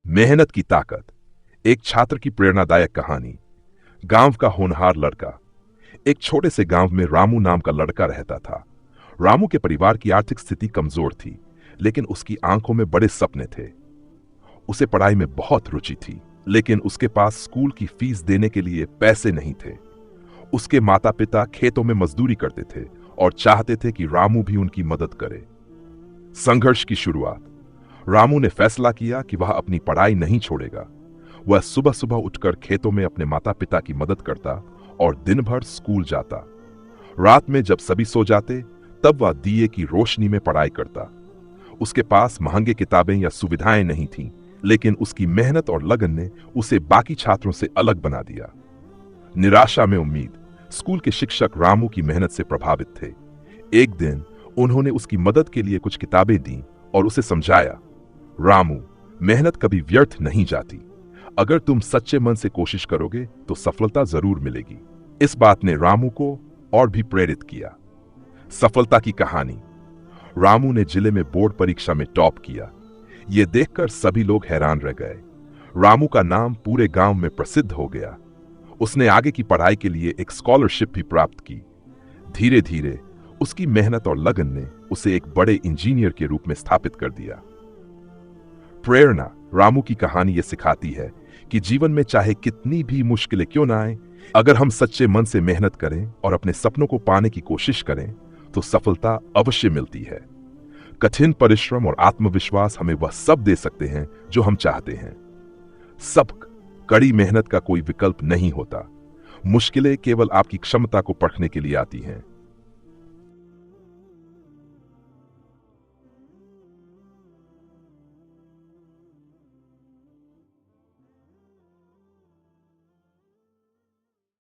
मेहनत की ताकत। एक छात्र की प्रेरणादायक कहानी। गांव का होनहार लड़का। एक छोटे से गांव में रामू नाम का लड़का रहता था। रामू के परिवार की आर्थिक स्थिति कमजोर थी, लेकिन उसकी आंखों में बड़े सपने थे। उसे पढ़ाई में बहुत रुचि थी, लेकिन उसके पास स्कूल की फीस देने के लिए पैसे नहीं थे। उसके माता पिता खेतों में मजदूरी करते थे और चाहते थे कि रामू भी उनकी मदद करे। संघर्ष की शुरुआत। रामू ने फैसला किया कि वह अपनी पढ़ाई नहीं छोड़ेगा। वह सुबह सुबह उठकर खेतों में अपने माता पिता की मदद करता और दिन भर स्कूल जाता। रात में जब सभी सो जाते, तब वह दिए की रोशनी में पढ़ाई करता। उसके पास महंगे किताबें या सुविधाएं नहीं थीं, लेकिन उसकी मेहनत और लगन ने उसे बाकी छात्रों से अलग बना दिया। निराशा में उम्मीद। स्कूल के शिक्षक रामू की मेहनत से प्रभावित थे। एक दिन उन्होंने उसकी मदद के लिए कुछ किताबें दी और उसे समझाया, रामू, मेहनत कभी व्यर्थ नहीं जाती। अगर तुम सच्चे मन से कोशिश करोगे तो सफलता जरूर मिलेगी। इस बात ने रामू को और भी प्रेरित किया। सफलता की कहानी। रामू ने जिले में बोर्ड परीक्षा में टॉप किया। यह देखकर सभी लोग हैरान रह गए। रामू का नाम पूरे गांव में प्रसिद्ध हो गया। उसने आगे की पढ़ाई के लिए एक स्कॉलरशिप भी प्राप्त की। धीरे धीरे उसकी मेहनत और लगन ने उसे एक बड़े इंजीनियर के रूप में स्थापित कर दिया। प्रेरणा। रामू की कहानी यह सिखाती है कि जीवन में चाहे कितनी भी मुश्किलें क्यों ना आए, अगर हम सच्चे मन से मेहनत करें और अपने सपनों को पाने की कोशिश करें तो सफलता अवश्य मिलती है। कठिन परिश्रम और आत्मविश्वास हमें वह सब दे सकते हैं जो हम चाहते हैं। कड़ी मेहनत का कोई विकल्प नहीं होता। मुश्किलें केवल आपकी क्षमता को परखने के लिए आती हैं।